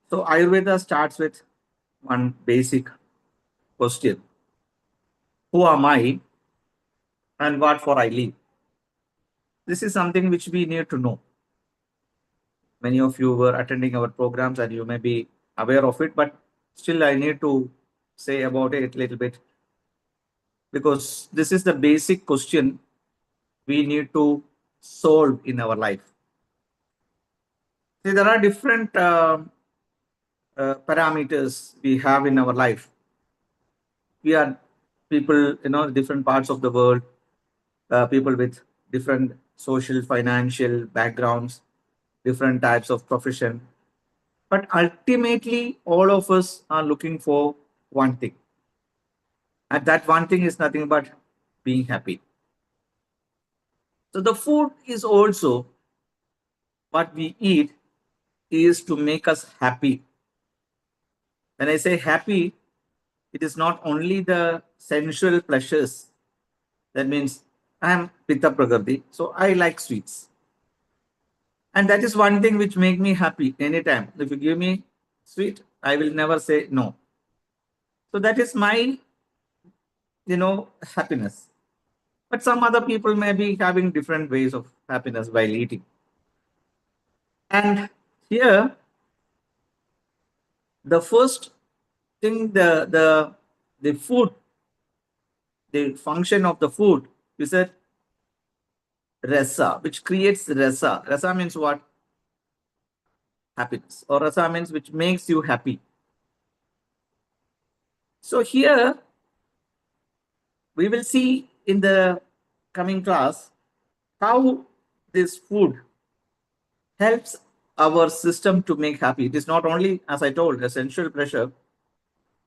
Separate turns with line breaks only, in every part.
So Ayurveda starts with one basic question: who am I and what for I live? This is something which we need to know. Many of you were attending our programs and you may be aware of it, but still I need to say about it a little bit because this is the basic question we need to solve in our life. See, there are different parameters we have in our life. We are people, different parts of the world, people with different social, financial backgrounds, different types of profession. But ultimately, all of us are looking for one thing. And that one thing is nothing but being happy. So the food is also what we eat is to make us happy. When I say happy, it is not only the sensual pleasures. That means I am Pitta Prakriti, so I like sweets. And that is one thing which make me happy anytime. If you give me sweet, I will never say no. So that is my, happiness. But some other people may be having different ways of happiness while eating. And here, the first thing, the food, the function of the food is a rasa, which creates rasa. Rasa means what? Happiness. Or rasa means which makes you happy. So here we will see in the coming class how this food helps our system to make happy. It is not only, as I told, essential pressure,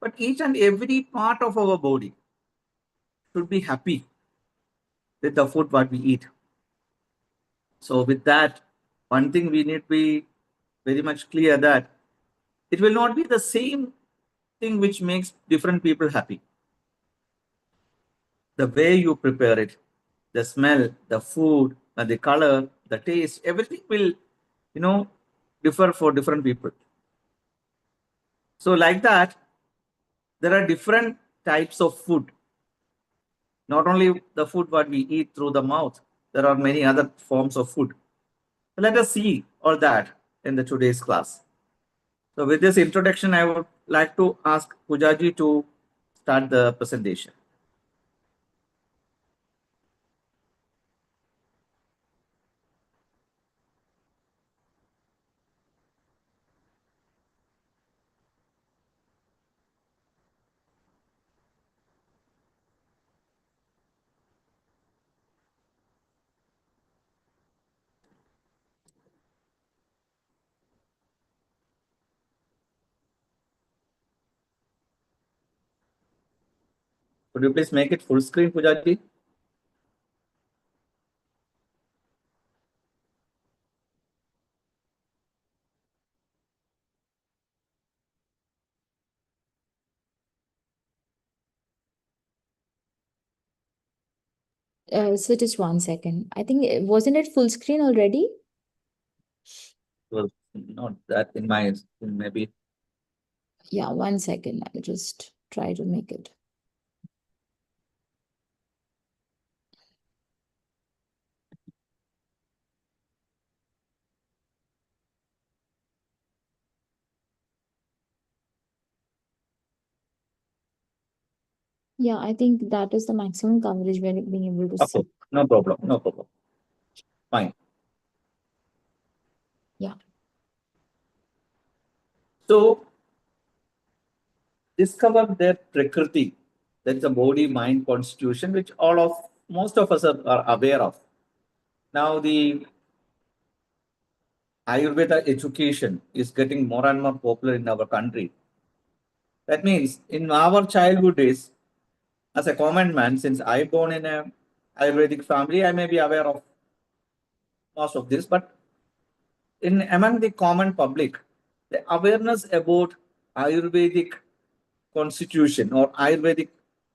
but each and every part of our body should be happy with the food what we eat. So with that, one thing we need to be very much clear that it will not be the same thing which makes different people happy. The way you prepare it, the smell, the food, and the color, the taste, everything will, you know, differ for different people. So like that, there are different types of food. Not only the food what we eat through the mouth, there are many other forms of food. So let us see all that in the today's class. So with this introduction, I would like to ask Pujaji to start the presentation. Could you please make it full screen, Pujaji?
So just 1 second. I think wasn't it full screen already?
Well, not that in my maybe.
Yeah, 1 second. I'll just try to make it. Yeah, I think that is the maximum coverage we're being able to see.
Okay, no problem, no problem. Fine.
Yeah.
So discover their prakriti. That's the body, mind, constitution, which most of us are aware of. Now the Ayurveda education is getting more and more popular in our country. That means in our childhood days, as a common man, since I born in a Ayurvedic family, I may be aware of most of this, but in among the common public, the awareness about Ayurvedic constitution or Ayurvedic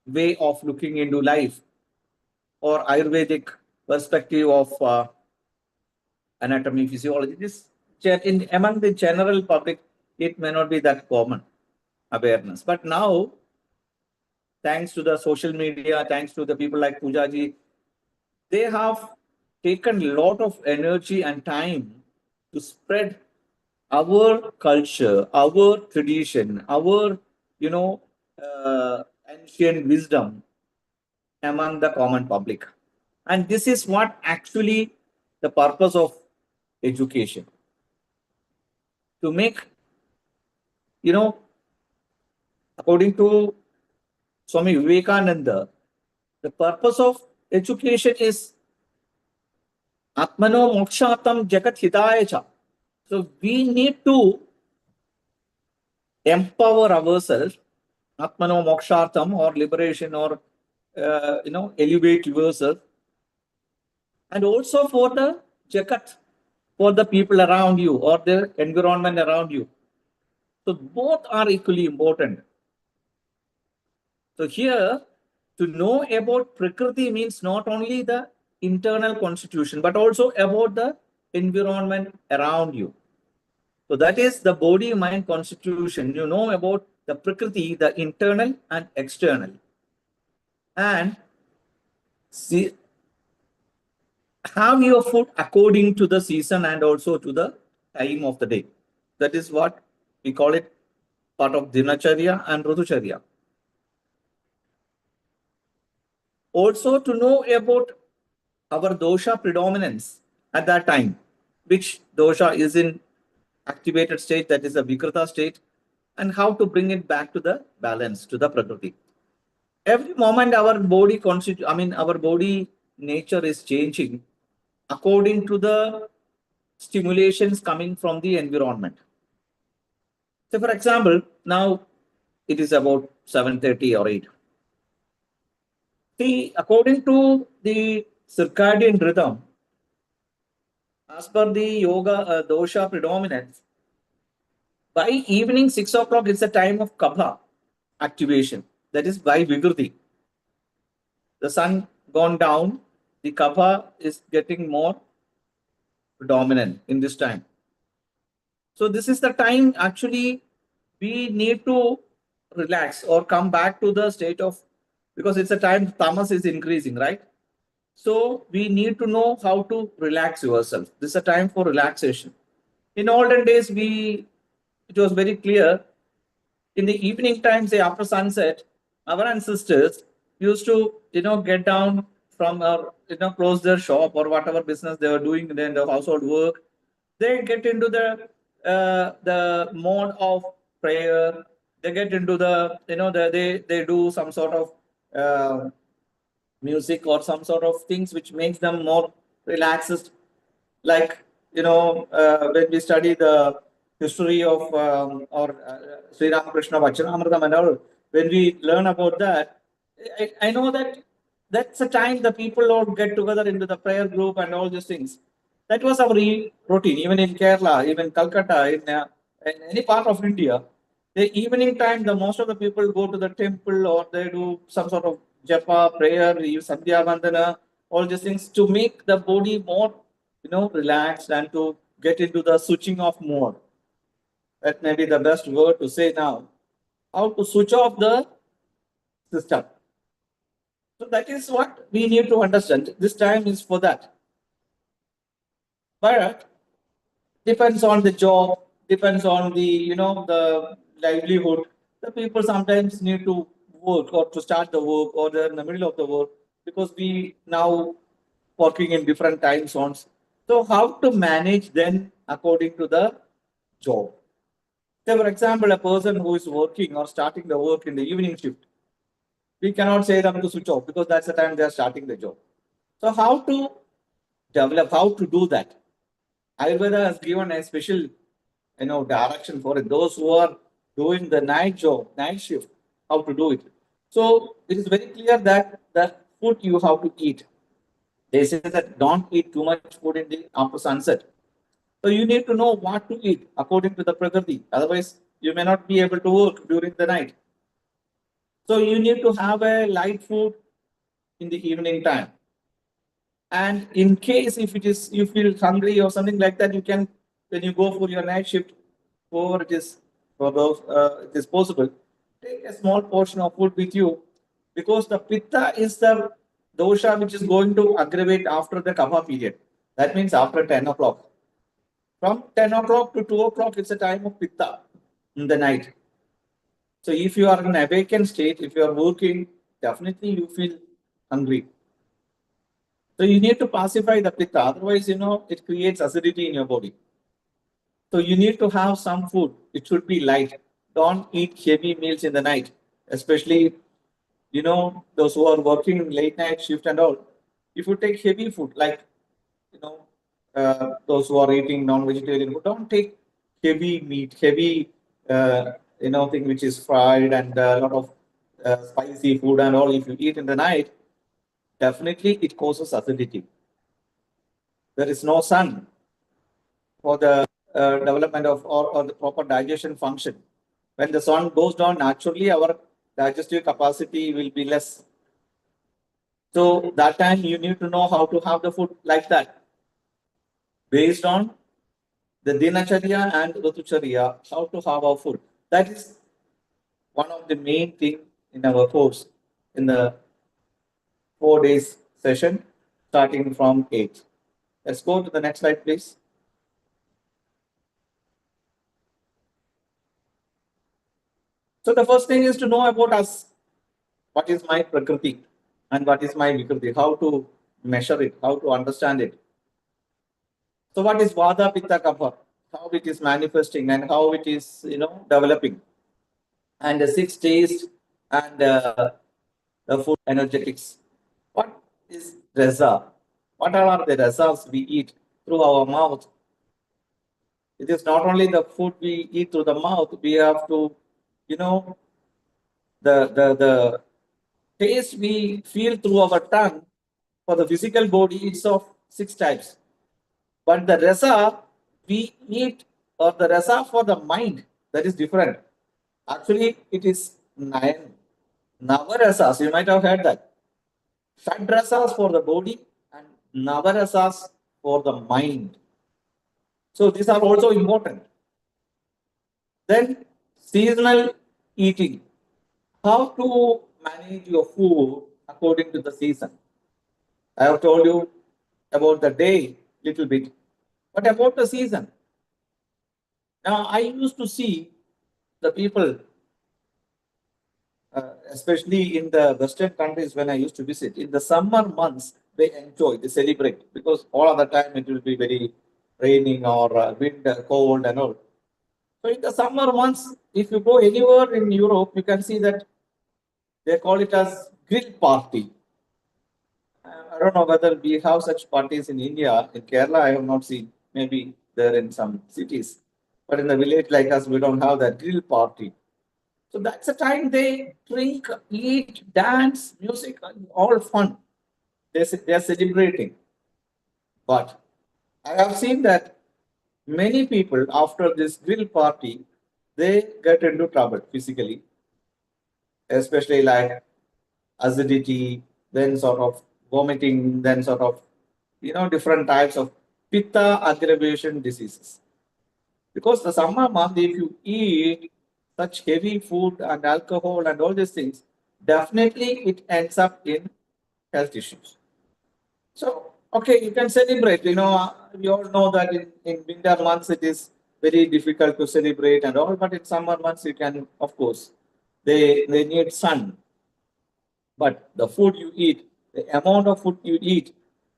way of looking into life or Ayurvedic perspective of anatomy, physiology, this in among the general public it may not be that common awareness. But now, thanks to the social media, thanks to the people like Pujaji, they have taken a lot of energy and time to spread our culture, our tradition, our, you know, ancient wisdom among the common public. And this is what actually the purpose of education, to make, you know, according to Swami Vivekananda, the purpose of education is Atmano Mokshatam Jagat Hitaya Cha. So we need to empower ourselves, Atmano Mokshartam, or liberation, or elevate yourself, and also for the Jagat, for the people around you or the environment around you. So both are equally important. So here, to know about Prakriti means not only the internal constitution, but also about the environment around you. So that is the body mind constitution. You know about the Prakriti, the internal and external. And see, have your food according to the season and also to the time of the day. That is what we call it, part of Dinacharya and Rutucharya. Also to know about our dosha predominance at that time, which dosha is in activated state, that is a Vikrita state, and how to bring it back to the balance, to the Prakriti. Every moment our body our body nature is changing according to the stimulations coming from the environment. So for example, now it is about 7:30 or 8. See, according to the circadian rhythm, as per the yoga dosha predominance, by evening 6 o'clock it's a time of kapha activation. That is by Vigruti. The sun gone down, the kapha is getting more dominant in this time. So this is the time actually we need to relax or come back to the state of, because it's a time tamas is increasing, right? So we need to know how to relax yourself. This is a time for relaxation. In olden days, it was very clear. In the evening time, say after sunset, our ancestors used to, get down from our, close their shop or whatever business they were doing, then the household work. They get into the mode of prayer. They get into the, they do some sort of music or some sort of things which makes them more relaxed. Like, when we study the history of or Sri Ramakrishna Vachanamritam and all, when we learn about that, I know that that's the time the people all get together into the prayer group and all these things. That was our routine, even in Kerala, even Calcutta, in any part of India. The evening time, the most of the people go to the temple or they do some sort of japa, prayer, Sandhya Vandana, all these things to make the body more, relaxed and to get into the switching off mode. That may be the best word to say now. How to switch off the system. So that is what we need to understand. This time is for that. But depends on the job, depends on the, the livelihood. The people sometimes need to work or to start the work or they're in the middle of the work, because we now working in different time zones. So how to manage then according to the job? Say for example, a person who is working or starting the work in the evening shift, we cannot say them to switch off because that's the time they are starting the job. So how to develop, how to do that? Ayurveda has given a special, direction for it. Those who are doing the night job, night shift, how to do it. So it is very clear that the food you have to eat. They say that don't eat too much food in the after sunset. So you need to know what to eat according to the Prakriti. Otherwise, you may not be able to work during the night. So you need to have a light food in the evening time. And in case if you feel hungry or something like that, you can, when you go for your night shift, whoever it is, for those it is possible, take a small portion of food with you, because the pitta is the dosha which is going to aggravate after the kapha period. That means after 10 o'clock. From 10 o'clock to 2 o'clock, it's a time of pitta in the night. So if you are in awakened state, if you are working, definitely you feel hungry. So you need to pacify the pitta. Otherwise, it creates acidity in your body. So you need to have some food. It should be light. Don't eat heavy meals in the night, especially those who are working late night shift and all. If you take heavy food, like you know those who are eating non-vegetarian food, don't take heavy meat, heavy thing which is fried and a lot of spicy food and all. If you eat in the night, definitely it causes acidity. There is no sun for the development of or the proper digestion function. When the sun goes down, naturally our digestive capacity will be less. So that time you need to know how to have the food like that, based on the dinacharya and rutucharya, how to have our food. That is one of the main thing in our course in the 4 days session, starting from 8. Let's go to the next slide, please. So the first thing is to know about us. What is my prakriti and what is my vikriti? How to measure it? How to understand it? So what is vada, pitta, kapha? How it is manifesting and how it is developing, and the 6 days and the food energetics. What is rasa? What are the rasas we eat through our mouth? It is not only the food we eat through the mouth. We have to, you know, the taste we feel through our tongue for the physical body. It's of 6 types. But the rasa we eat, or the rasa for the mind, that is different. Actually, it is nine. Navarasas, you might have heard that. Shadrasas for the body and Navarasas for the mind. So these are also important. Then seasonal eating. How to manage your food according to the season. I have told you about the day little bit. But about the season. Now I used to see the people, especially in the Western countries when I used to visit, in the summer months, they enjoy, they celebrate, because all other time it will be very raining or wind, cold and all. So in the summer months, if you go anywhere in Europe, you can see that they call it as grill party. I don't know whether we have such parties in India. In Kerala, I have not seen. Maybe there in some cities. But in the village like us, we don't have that grill party. So that's the time they drink, eat, dance, music, all fun. They're celebrating. But I have seen that many people after this grill party, they get into trouble physically, especially like acidity, then sort of vomiting, then sort of different types of pitta aggravation diseases. Because the summer month, if you eat such heavy food and alcohol and all these things, definitely it ends up in health issues. So, okay, you can celebrate. We all know that in winter months it is very difficult to celebrate and all, but in summer months you can, of course, they need sun. But the food you eat, the amount of food you eat,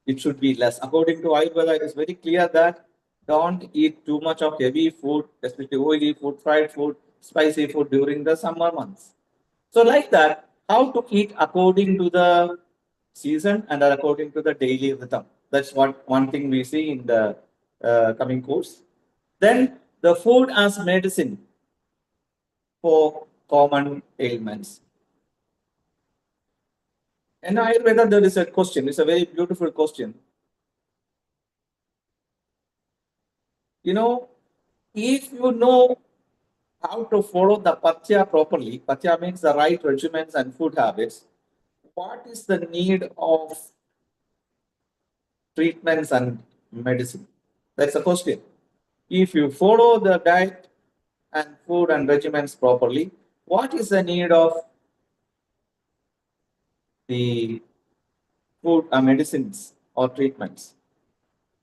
it should be less. According to Ayurveda, it is very clear that don't eat too much of heavy food, especially oily food, fried food, spicy food during the summer months. So, like that, how to eat according to the season and according to the daily rhythm. That's what one thing we see in the coming course. Then the food as medicine for common ailments. In Ayurveda, there is a question. It's a very beautiful question. You know, if you know how to follow the patya properly, patya means the right regimens and food habits, what is the need of treatments and medicine? That's a question. If you follow the diet and food and regimens properly, what is the need of the food medicines or treatments?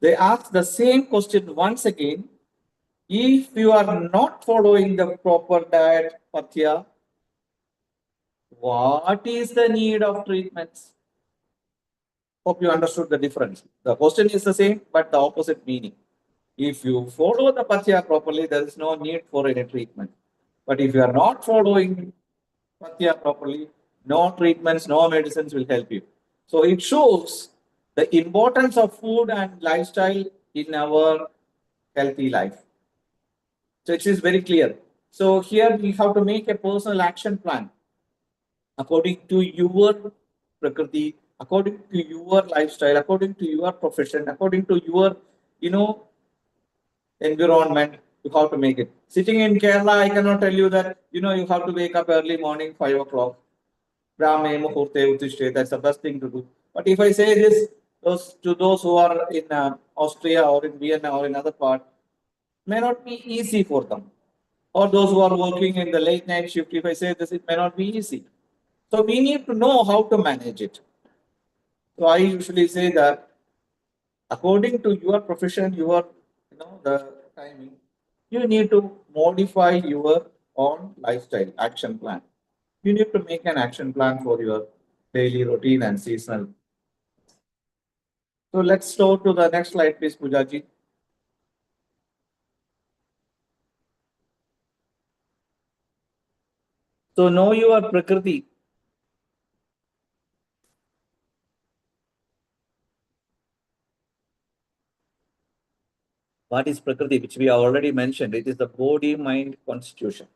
They ask the same question once again. If you are not following the proper diet, Pathya, what is the need of treatments? Hope you understood the difference. The question is the same, but the opposite meaning. If you follow the Pathya properly, there is no need for any treatment. But if you are not following Pathya properly, no treatments, no medicines will help you. So it shows the importance of food and lifestyle in our healthy life. So it is very clear. So here we have to make a personal action plan according to your prakriti, according to your lifestyle, according to your profession, according to your, you know, environment. You have to make it. Sitting in Kerala, I cannot tell you that, you have to wake up early morning, 5 o'clock. Brahme Muhurte Uttishte, that's the best thing to do. But if I say this to those who are in Austria or in Vienna or in other part, may not be easy for them. Or those who are working in the late night shift, if I say this, it may not be easy. So we need to know how to manage it. So I usually say that according to your profession, the timing, you need to modify your own lifestyle action plan. You need to make an action plan for your daily routine and seasonal. So let's go to the next slide, please, Pujaji. So know your prakriti. What is prakriti, which we have already mentioned? It is the body, mind, constitution.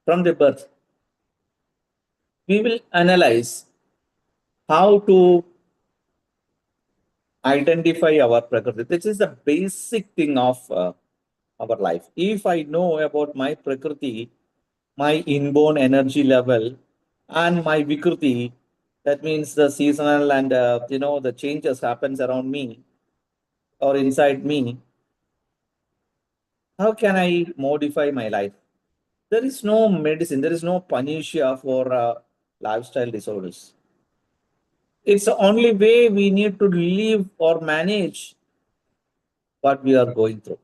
From the birth, we will analyze how to identify our prakriti. This is the basic thing of our life. If I know about my prakriti, my inborn energy level, and my vikriti, that means the seasonal and the changes happens around me or inside me, how can I modify my life? There is no medicine, there is no panacea for lifestyle disorders. It's the only way we need to live or manage what we are going through.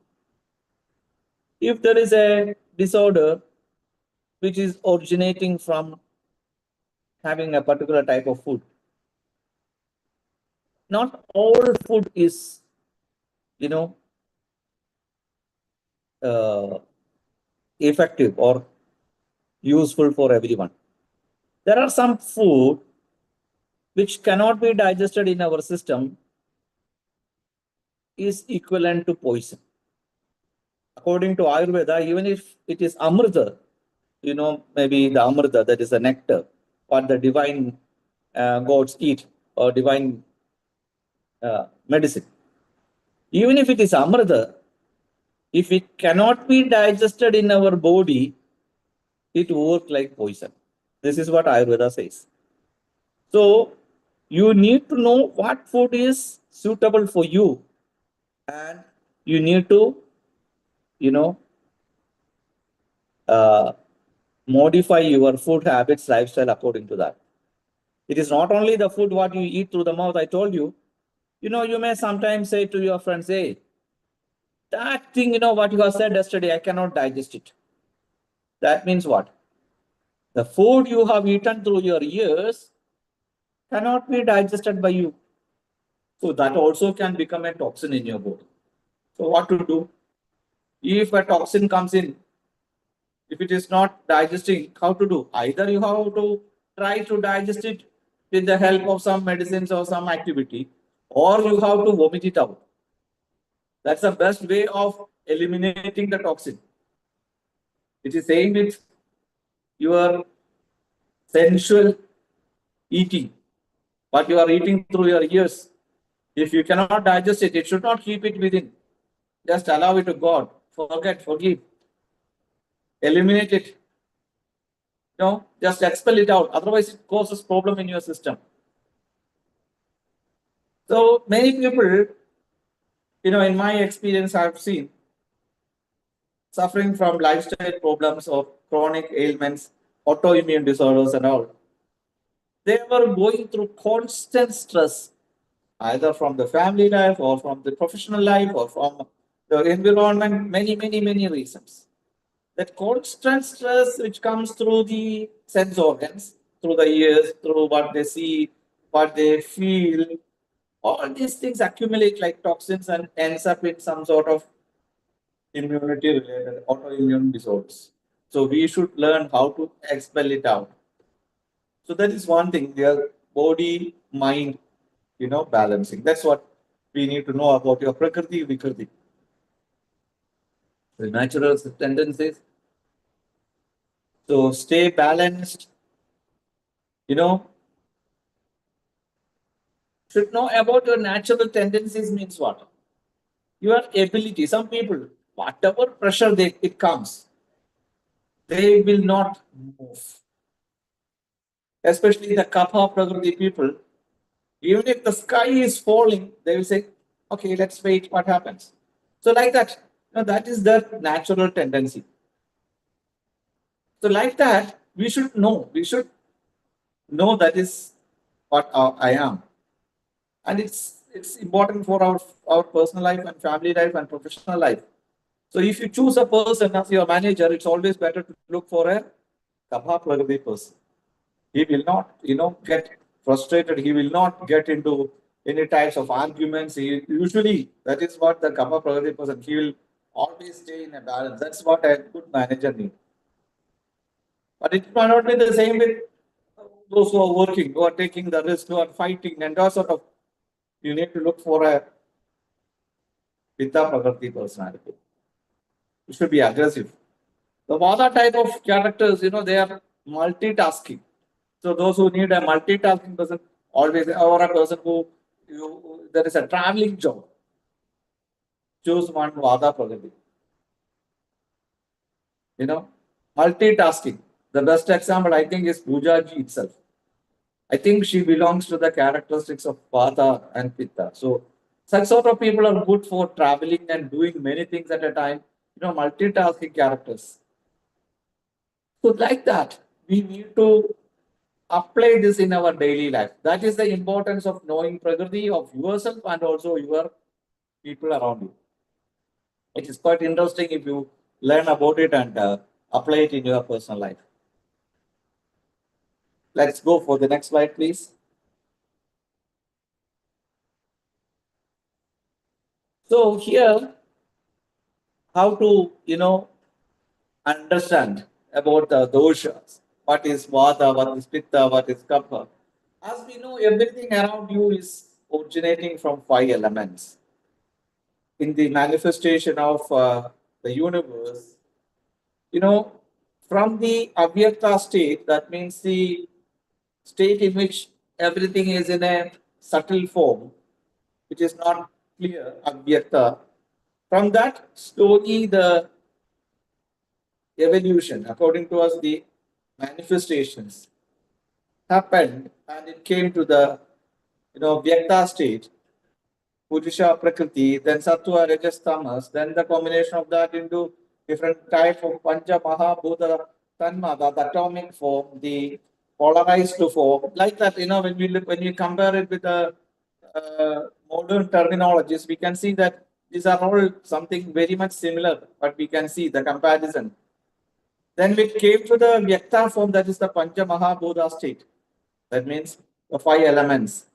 If there is a disorder which is originating from having a particular type of food, not all food is, you know, uh, effective or useful for everyone. There are some food which cannot be digested in our system is equivalent to poison. According to Ayurveda, even if it is amrita, maybe the amrita, that is the nectar, what the divine gods eat, or divine medicine. Even if it is amrita, if it cannot be digested in our body, it works like poison. This is what Ayurveda says. So you need to know what food is suitable for you, and you need to, you know, uh, modify your food habits, lifestyle according to that. It is not only the food what you eat through the mouth. I told you, you may sometimes say to your friends, hey, that thing, what you have said yesterday, I cannot digest it. That means what? The food you have eaten through your ears cannot be digested by you. So that also can become a toxin in your body. So what to do? If a toxin comes in, if it is not digesting, how to do? Either you have to try to digest it with the help of some medicines or some activity, or you have to vomit it out. That's the best way of eliminating the toxin. It is same with your sensual eating, what you are eating through your ears. If you cannot digest it, it should not keep it within. Just allow it to God. Forget, forgive, eliminate it. Just expel it out. Otherwise, it causes problem in your system. So many people, in my experience, I've seen suffering from lifestyle problems or chronic ailments, autoimmune disorders, and all. They were going through constant stress, either from the family life or from the professional life or from the environment, many reasons. That constant stress which comes through the sense organs, through the ears, through what they see, what they feel, all these things accumulate like toxins and ends up in some sort of immunity related autoimmune disorders. So we should learn how to expel it out. So that is one thing, their body, mind, balancing. That's what we need to know about your prakriti, vikriti. The natural tendencies. So stay balanced, you know, should know about your natural tendencies means what? Your ability. Some people, whatever pressure it comes, they will not move. Especially the kapha prakriti people, even if the sky is falling, they will say, okay, let's wait what happens. So like that, that is their natural tendency. So like that, we should know that is what I am. And it's important for our personal life and family life and professional life. So if you choose a person as your manager, it's always better to look for a Kapha Prakriti person. He will not, get frustrated. He will not get into any types of arguments. Usually, that is what the Kapha Prakriti person, he will always stay in a balance. That's what a good manager needs. But it might not be the same with those who are working, who are taking the risk, who are fighting, and that sort of. You need to look for a Pitta Prakriti personality. You should be aggressive. The Vada type of characters, they are multitasking. So those who need a multitasking person, always, or a person there is a traveling job, choose one Vada Prakriti. You know, multitasking. The best example, I think, is Puja ji itself. I think she belongs to the characteristics of Vata and Pitta. So such sort of people are good for traveling and doing many things at a time. Multitasking characters. So like that, we need to apply this in our daily life. That is the importance of knowing Prakriti of yourself and also your people around you. It is quite interesting if you learn about it and apply it in your personal life. Let's go for the next slide, please. So here, how to understand about the doshas. What is Vata, what is Pitta, what is Kapha. As we know, everything around you is originating from five elements. In the manifestation of the universe, you know, from the avyakta state, that means the state in which everything is in a subtle form, which is not clear, avyakta. From that, slowly the evolution, according to us, the manifestations happened and it came to the Vyakta state, Purusha Prakriti, then Sattva, Rajas, Tamas, then the combination of that into different type of Pancha Mahabhuta Tanmata, the atomic form, the polarized form, like that, when we compare it with the modern terminologies, we can see that these are all something very much similar, but we can see the comparison. Then we came to the Vyakta form, that is the Pancha Mahabhuta state. That means the five elements.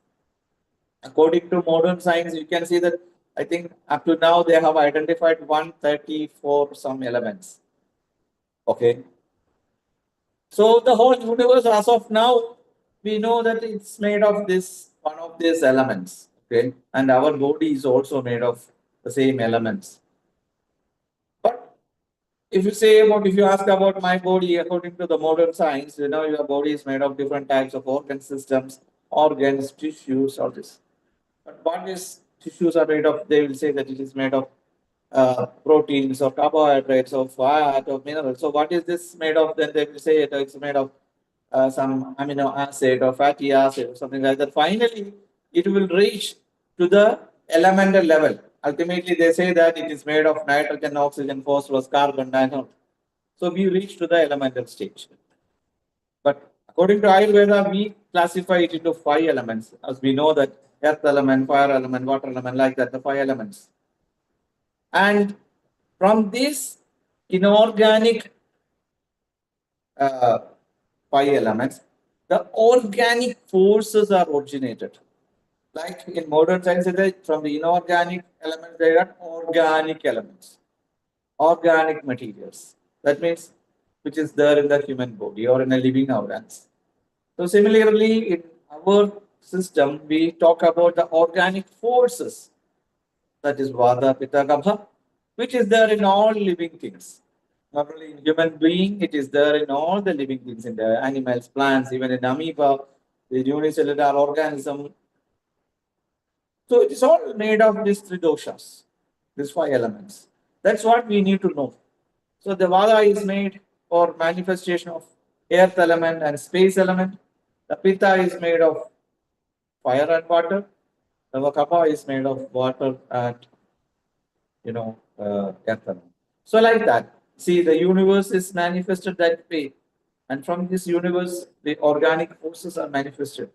According to modern science, you can see that I think up to now they have identified 134 some elements. Okay. So the whole universe as of now, we know that it's made of this one of these elements. Okay. And our body is also made of the same elements. But if you ask about my body, according to the modern science, your body is made of different types of organ systems, organs, tissues, all this. But what is tissues are made of? They will say that it is made of proteins or carbohydrates or fat or minerals. So what is this made of? Then they will say that it's made of some amino acid or fatty acid or something like that. Finally, it will reach to the elemental level. Ultimately, they say that it is made of nitrogen, oxygen, phosphorus, carbon, and so we reach to the elemental stage. But according to Ayurveda, we classify it into five elements, as we know that earth element, fire element, water element, like that, the five elements. And from these inorganic uh, five elements, the organic forces are originated. Like in modern science, from the inorganic elements, they are organic elements, organic materials. That means which is there in the human body or in a living organs. So similarly, in our system, we talk about the organic forces, that is Vata, Pitta, Kapha, which is there in all living things. Not only in human being, it is there in all the living things, in the animals, plants, even in amoeba, the unicellular organism. So it is all made of these three doshas, these five elements. That's what we need to know. So the Vada is made or manifestation of earth element and space element. The Pitta is made of fire and water. The Kapha is made of water and earth element. So like that. See, the universe is manifested that way, and from this universe, the organic forces are manifested.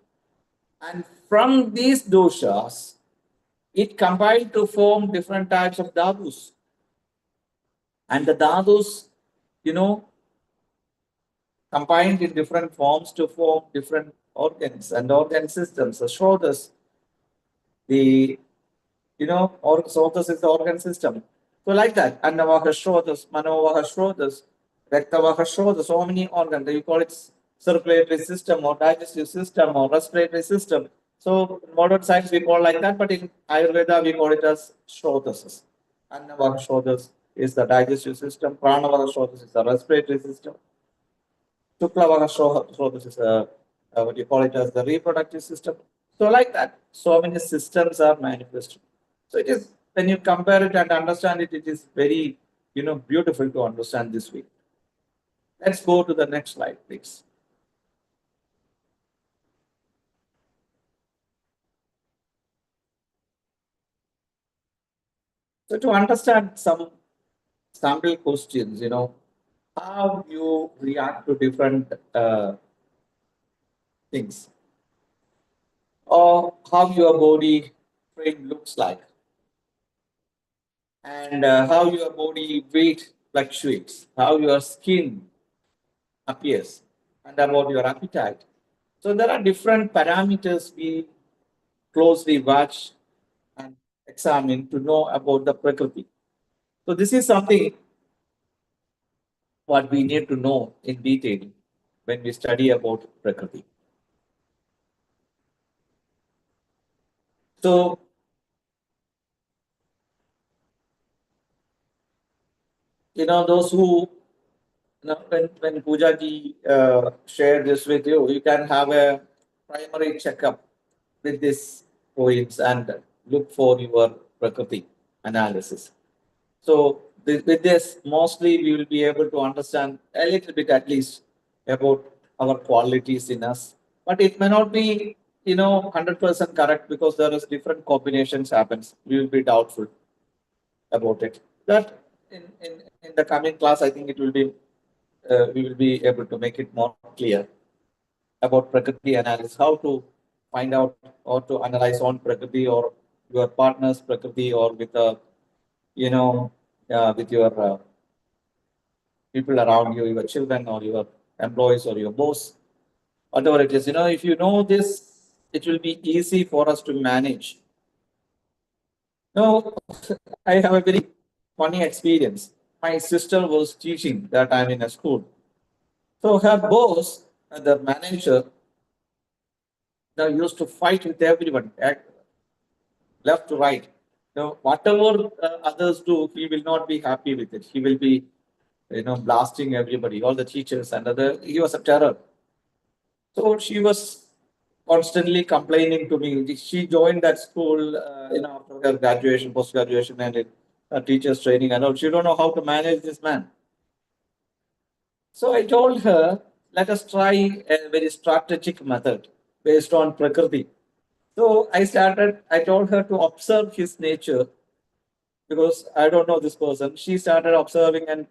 And from these doshas, it combined to form different types of dhatus. And the dhatus, you know, combined in different forms to form different organs and organ systems. The shoulders, the or Sotas is the organ system. So like that, Annavaha Shrotas, Manovaha Shrotas, Raktavaha Shrotas, so many organs. You call it circulatory system or digestive system or respiratory system. So in modern science we call like that, but in Ayurveda we call it as Shrotas. Annavaha Shrotas is the digestive system, Pranavaha Shrotas is the respiratory system, Shuklavaka Shrotas is what you call it as the reproductive system. So like that, so many systems are manifested. So it is when you compare it and understand it, it is very beautiful to understand this way. Let's go to the next slide, please. So to understand some sample questions, how you react to different things, or how your body frame looks like, and how your body weight fluctuates, how your skin appears, and about your appetite. So there are different parameters we closely watch and examine to know about the Prakriti. So this is something what we need to know in detail when we study about Prakriti. So those who when Pooja ji shared this with you, you can have a primary checkup with these points and look for your Prakriti analysis. So with this, mostly we will be able to understand a little bit at least about our qualities in us. But it may not be, 100% correct because there is different combinations happens. We will be doubtful about it. That in the coming class, I think it will be we will be able to make it more clear about Prakriti analysis, how to find out or to analyze on Prakriti or your partner's Prakriti or with a with your people around you, your children or your employees or your boss, whatever it is. If you know this, it will be easy for us to manage. No, I have a very funny experience. My sister was teaching that I'm in a school. So her boss, the manager, they used to fight with everyone, left to right. Whatever others do, he will not be happy with it. He will be, blasting everybody, all the teachers and other. He was a terror. So she was constantly complaining to me. She joined that school, after her graduation, post graduation, and teachers training and all. She don't know how to manage this man. So I told her, let us try a very strategic method based on Prakriti. So I told her to observe his nature because I don't know this person. She started observing and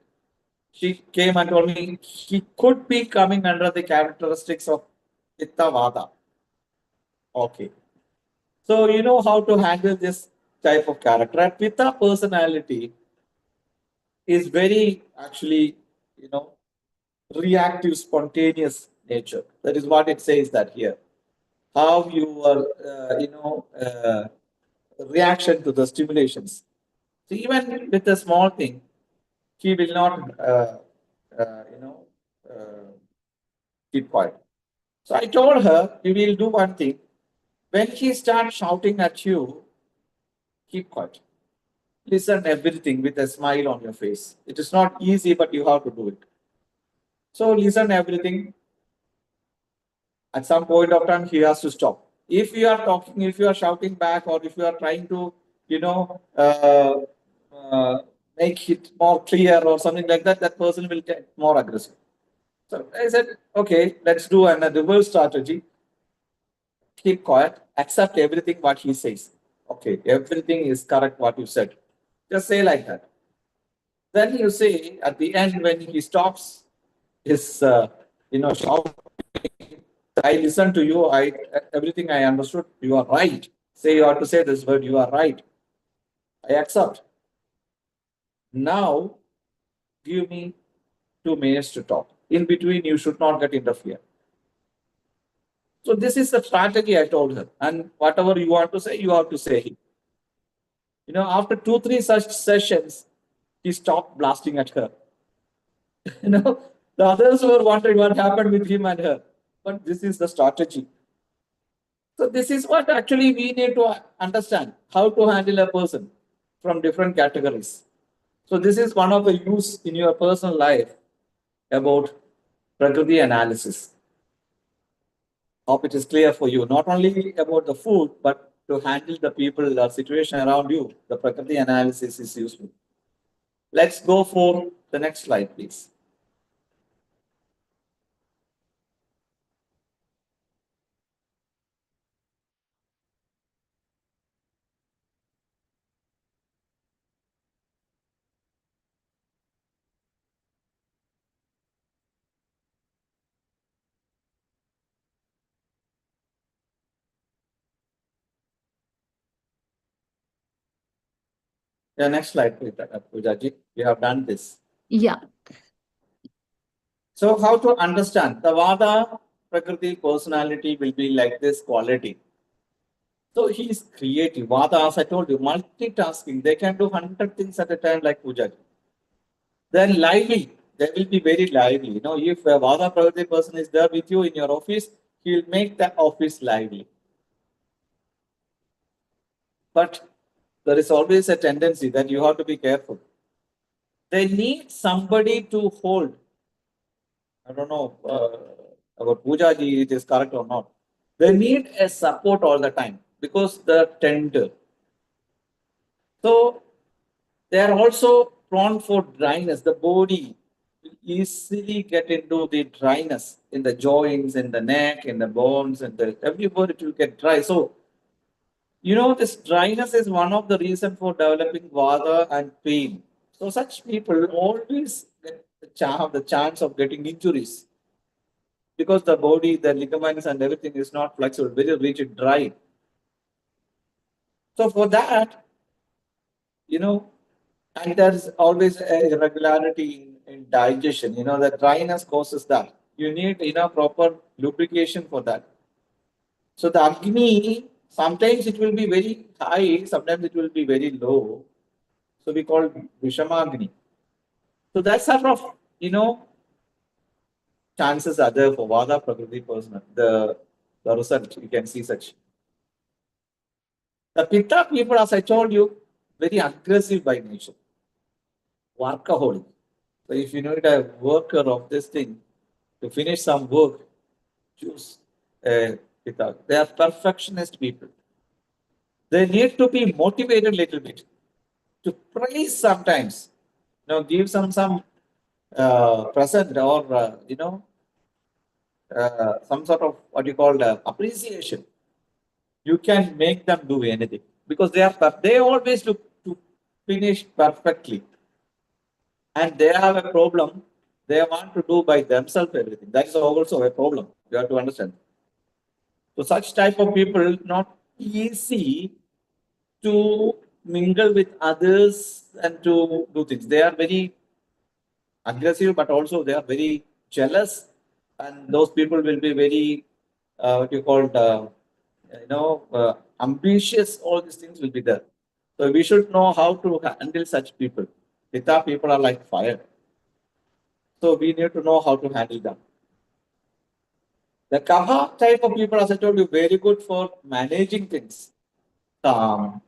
she came and told me he could be coming under the characteristics of Pitta Vada. Okay. So you know how to handle this type of character. And Pitta personality is very actually, you know, reactive, spontaneous nature. That is what it says that here. How your, reaction to the stimulations. So even with a small thing, he will not, you know, uh, keep quiet. So I told her, you will do one thing. When he starts shouting at you, keep quiet. Listen everything with a smile on your face. It is not easy, but you have to do it. So listen everything. At some point of time, he has to stop. If you are talking, if you are shouting back, or if you are trying to, you know, make it more clear or something like that, that person will get more aggressive. So I said, okay, let's do an reverse strategy. Keep quiet, accept everything what he says. Okay, everything is correct what you said. Just say like that. Then you say at the end when he stops his, shout, I listened to you. I everything I understood. You are right. Say you have to say this word. You are right. I accept. Now give me 2 minutes to talk. In between, you should not get interfere. So this is the strategy I told her. And whatever you want to say, you have to say. After 2, 3 such sessions, he stopped blasting at her. You know, the others were wondering what happened with him and her. But this is the strategy. So this is what actually we need to understand how to handle a person from different categories. So this is one of the use in your personal life about Prakriti analysis. Hope it is clear for you, not only about the food, but to handle the people or situation around you. The Prakriti analysis is useful. Let's go for the next slide, please. Yeah, next slide, please, Poojaji. We have done this.
Yeah.
So how to understand the Vada Prakriti personality will be like this quality. So he is creative. Vada, as I told you, multitasking. They can do 100 things at a time like Poojaji. Then lively. They will be very lively. If a Vada Prakriti person is there with you in your office, he will make the office lively. But there is always a tendency that you have to be careful. They need somebody to hold. I don't know about Poojaji, it is correct or not. They need a support all the time because they're tender. So they are also prone for dryness. The body will easily get into the dryness in the joints, in the neck, in the bones, and everywhere it will get dry. So, this dryness is one of the reasons for developing vada and pain. So such people always get have the chance of getting injuries because the body, the ligaments, and everything is not flexible, very rigid, dry. So for that, you know, and there's always a irregularity in digestion. The dryness causes that. You need proper lubrication for that. So the Agni, sometimes it will be very high, sometimes it will be very low. So we call Vishamagni. So that sort of, chances are there for Vada Prakriti person. The result, you can see such. The Pitta people, as I told you, very aggressive by nature, workaholic. So if you need a worker of this thing to finish some work, choose a Pitta. They are perfectionist people. They need to be motivated a little bit to praise sometimes. Give some present or some sort of what you call appreciation. You can make them do anything because they always look to finish perfectly. And they have a problem. They want to do by themselves everything. That is also a problem. You have to understand. So such type of people not easy to mingle with others and to do things. They are very aggressive, but also they are very jealous, and those people will be very what you call ambitious. All these things will be there. So we should know how to handle such people. Pitta people are like fire, so we need to know how to handle them. The Kaha type of people, as I told you, very good for managing things, calm,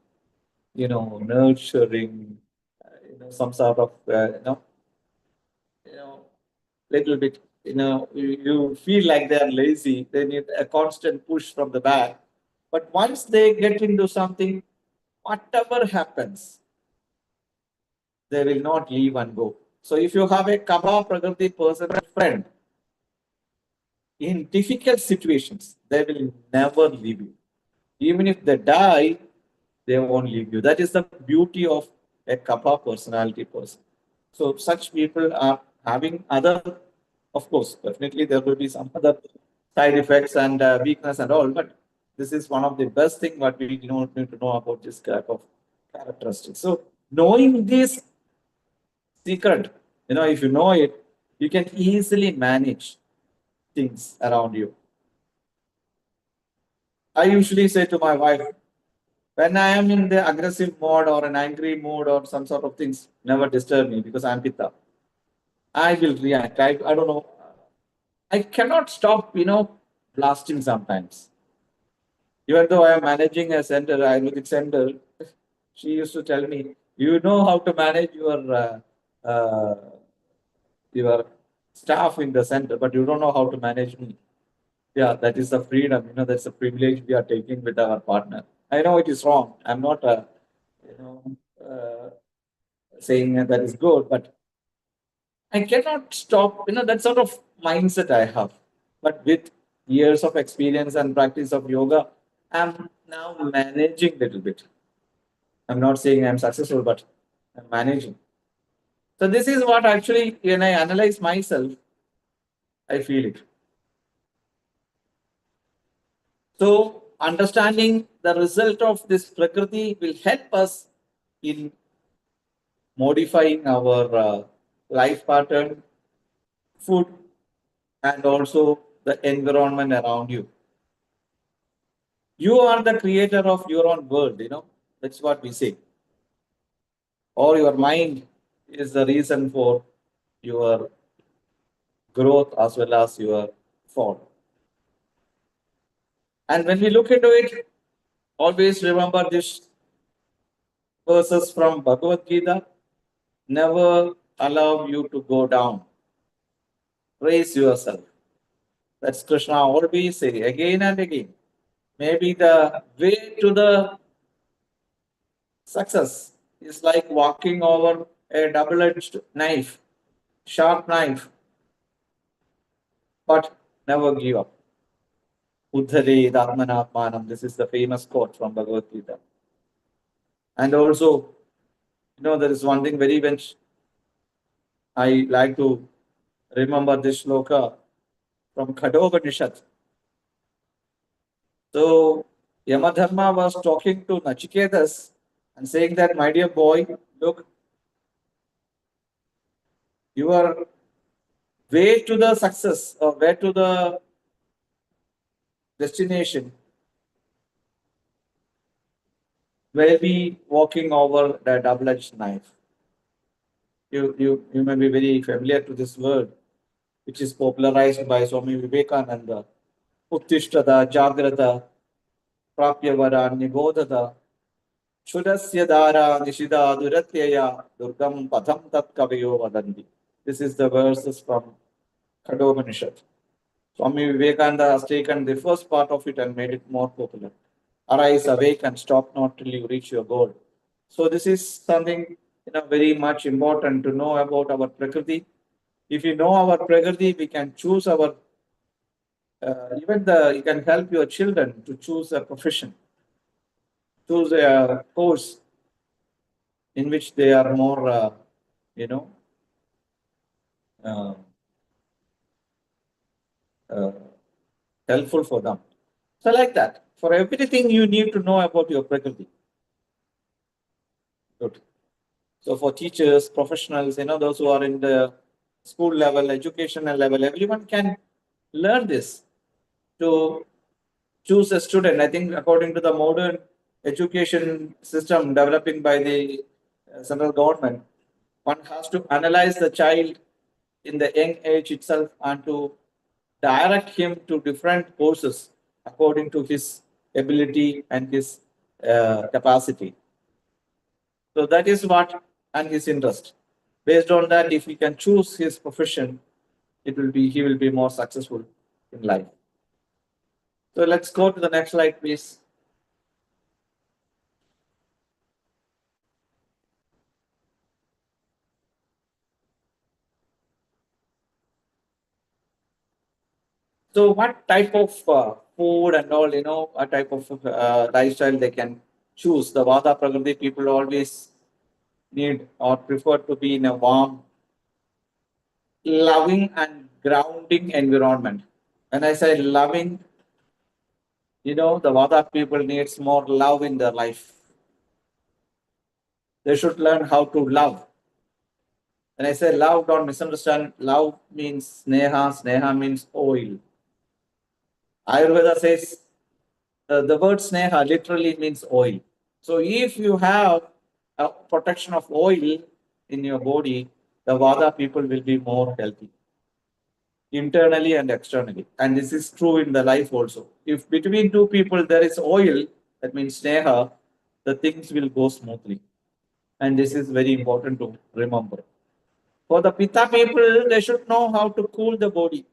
nurturing, some sort of, you know, little bit, you feel like they are lazy. They need a constant push from the back. But once they get into something, whatever happens, they will not leave and go. So if you have a Kabha Prakriti person friend, in difficult situations, they will never leave you. Even if they die, they won't leave you. That is the beauty of a Kapha personality person. So such people are having other, of course, definitely there will be some other side effects and weakness and all, but this is one of the best thing what we need to know about this type of characteristics. So knowing this secret, if you know it, you can easily manage things around you. I usually say to my wife, when I am in the aggressive mode or an angry mood or some sort of things, never disturb me because I'm Pitta. I will react. I don't know. I cannot stop, blasting sometimes. Even though I am managing a center, Ayurvedic center, she used to tell me, you know how to manage uh, your staff in the center, but you don't know how to manage me. Yeah, that is the freedom. That's a privilege we are taking with our partner. I know it is wrong. I'm not, you know, saying that is good, but I cannot stop, that sort of mindset I have. But with years of experience and practice of yoga, I'm now managing a little bit. I'm not saying I'm successful, but I'm managing. So this is what actually, when I analyze myself, I feel it. So understanding the result of this Prakriti will help us in modifying our life pattern, food, and also the environment around you. You are the creator of your own world. That's what we say. Or your mind is the reason for your growth as well as your fall. And when we look into it, always remember this verses from Bhagavad Gita, never allow you to go down. Raise yourself. That's Krishna always say again and again. Maybe the way to the success is like walking over a double-edged knife, sharp knife, but never give up. Uddhare Atmanatmanam. This is the famous quote from Bhagavad Gita. And also, there is one thing very much I like to remember this shloka from Khadopanishad. So, Yamadharma was talking to Nachiketas and saying that, my dear boy, look, your way to the success or way to the destination will be walking over the double-edged knife. You may be very familiar to this word, which is popularized by Swami Vivekananda. Uttishtata, Jagrata, Prapyavara, Nigodhata, Shudasya Dara, Nishida, Duratyaya, Durgam Patham Tat Kavayo Vadanti. This is the verses from Khadopanishad. Swami Vivekananda has taken the first part of it and made it more popular. Arise, awake, and stop not till you reach your goal. So this is something very much important to know about our Prakriti. If you know our Prakriti, we can choose our even you can help your children to choose a profession, choose a course, in which they are more, you know, uh, uh, helpful for them. So like that, for everything you need to know about your Prakriti. Good. So for teachers, professionals, those who are in the school level, educational level, everyone can learn this to choose a student. I think according to the modern education system developing by the central government, one has to analyze the child in the young age itself and to direct him to different courses according to his ability and his capacity. So that is what and his interest. Based on that, if he can choose his profession, he will be more successful in life. So let's go to the next slide, please. So what type of food and all, a type of lifestyle they can choose? The Vada Prakriti people always need or prefer to be in a warm, loving and grounding environment. When I say loving, the Vada people needs more love in their life. They should learn how to love. When I say love, don't misunderstand. Love means sneha. Sneha means oil. Ayurveda says the word sneha literally means oil. So if you have a protection of oil in your body, the Vada people will be more healthy internally and externally. And this is true in the life also. If between two people there is oil, that means sneha, the things will go smoothly. And this is very important to remember. For the Pitta people, they should know how to cool the body.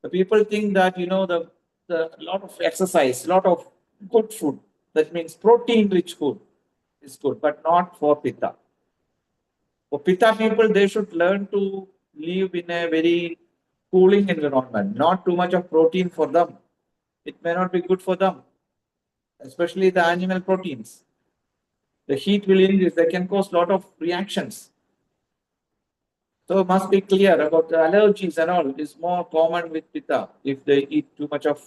The people think that the lot of exercise, lot of good food. That means protein-rich food is good, but not for Pitta. For Pitta people, they should learn to live in a very cooling environment. Not too much of protein for them. It may not be good for them, especially the animal proteins. The heat will increase. They can cause a lot of reactions. So must be clear about the allergies and all. It is more common with Pitta if they eat too much of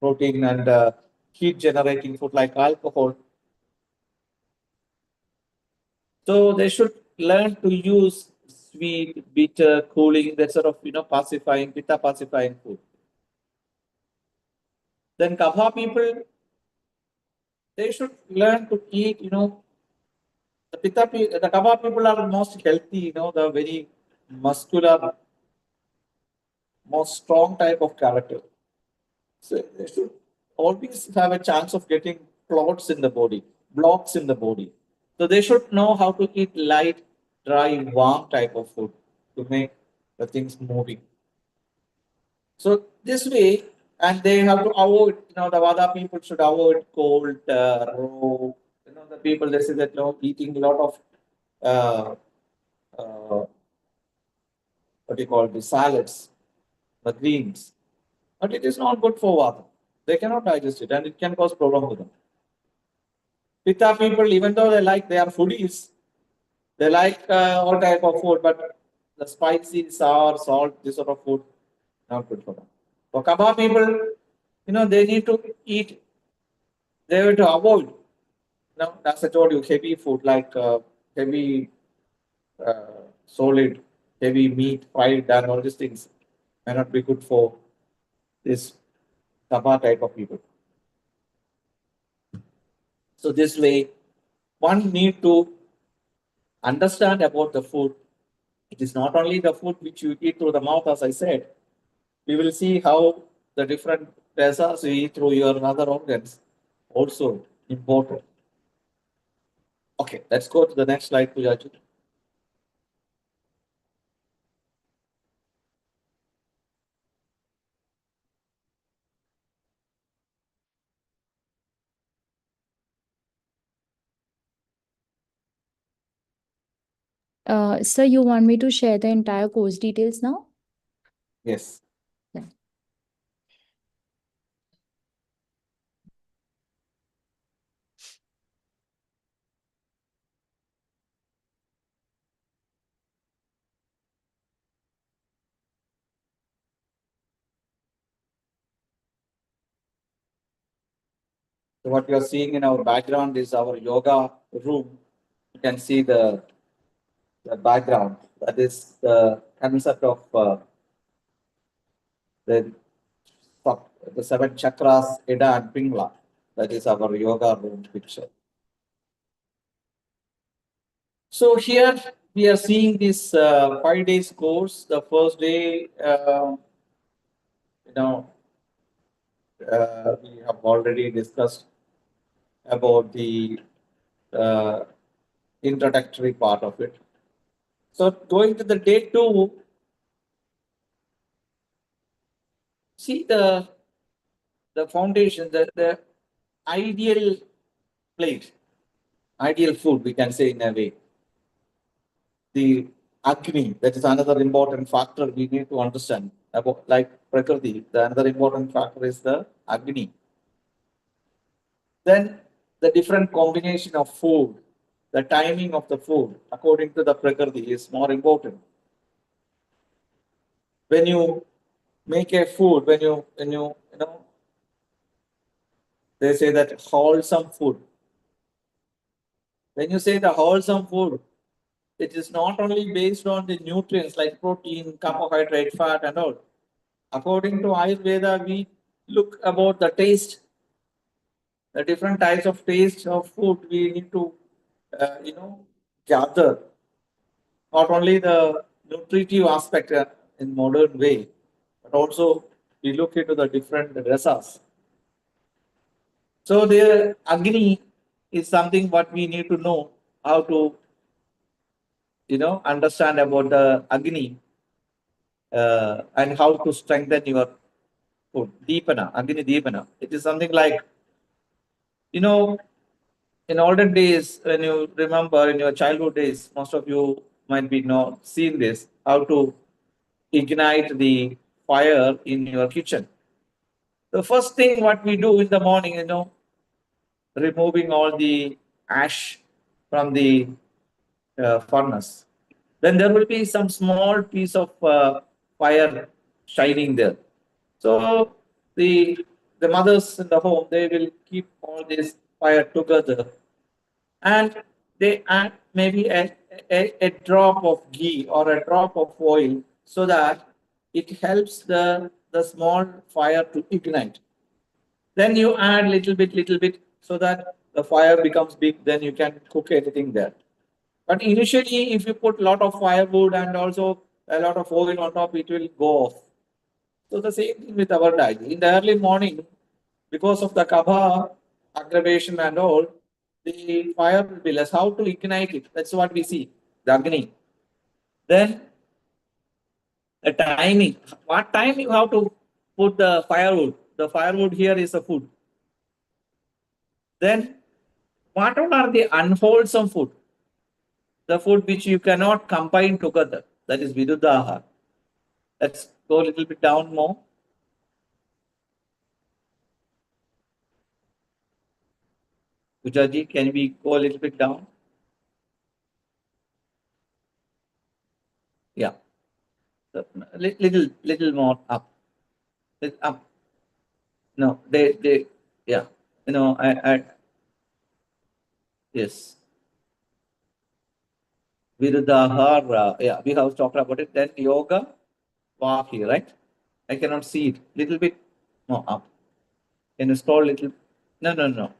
protein and heat generating food like alcohol. So they should learn to use sweet, bitter, cooling, that sort of pacifying, pitta pacifying food. Then Kapha people, they should learn to eat, the Kapha people are most healthy, the very muscular, most strong type of character. So they should always have a chance of getting clots in the body, blocks in the body. So they should know how to eat light, dry, warm type of food to make the things moving. So this way, and they have to avoid, the Vada people should avoid cold, raw, the people they say that eating a lot of uh, what do you call the salads, the greens. But it is not good for Vata. They cannot digest it and it can cause problem to them. Pitta people, even though they are foodies, they like all type of food, but the spicy, sour, salt, this sort of food, not good for them. For Kapha people, they need to eat, they have to avoid, as I told you, heavy food like heavy, solid, heavy meat, fried, and all these things may not be good for this Kapha type of people. So this way, one need to understand about the food. It is not only the food which you eat through the mouth, as I said. We will see how the different rasas you eat through your other organs also important. Okay, let's go to the next slide, Pujaji.
Sir, you want me to share the entire course details now?
Yes.
Yeah.
So what you are seeing in our background is our yoga room. You can see the background. That is the concept of the, the seven chakras, Ida and Pingla. That is our yoga room picture. So here we are seeing this 5 days course. The first day, you know, we have already discussed about the uh, introductory part of it. So going to the day two, see the foundation, the ideal plate, ideal food, we can say in a way. The Agni, that is another important factor we need to understand about like Prakriti. The another important factor is the Agni. Then the different combination of food, the timing of the food according to the Prakriti is more important. When you make a food, when you know, they say that wholesome food. When you say the wholesome food, it is not only based on the nutrients like protein, carbohydrate, fat, and all. According to Ayurveda, we look about the taste, the different types of taste of food we need to, gather. Not only the nutritive aspect in modern way, but also we look into the different rasas. So the Agni is something what we need to know how to, understand about the Agni and how to strengthen your food. Deepana, Agni Deepana. It is something like, you know, in olden days, when you remember in your childhood days, most of you might be not seen this, how to ignite the fire in your kitchen. The first thing what we do in the morning, removing all the ash from the furnace. Then there will be some small piece of fire shining there. So the the mothers in the home they will keep all this fire together and they add maybe a drop of ghee or a drop of oil so that it helps the small fire to ignite. Then you add little bit so that the fire becomes big, then you can cook anything there. But initially, if you put a lot of firewood and also a lot of oil on top, it will go off. So the same thing with our diet. In the early morning, because of the kapha, aggravation and all, the fire will be less. How to ignite it? That's what we see, the Agni. Then the timing. What time you have to put the firewood? The firewood here is the food. Then what all are the unwholesome food? The food which you cannot combine together. That is viruddha. Let's go a little bit down more. Pujaji, can we go a little bit down? Yeah. So, little more up. Little up. No, yeah. Yes. Viruddhahara. Yeah, we have talked about it. Then yoga, Vahi, right? I cannot see it. Little bit more up. Can you scroll little? No, no, no.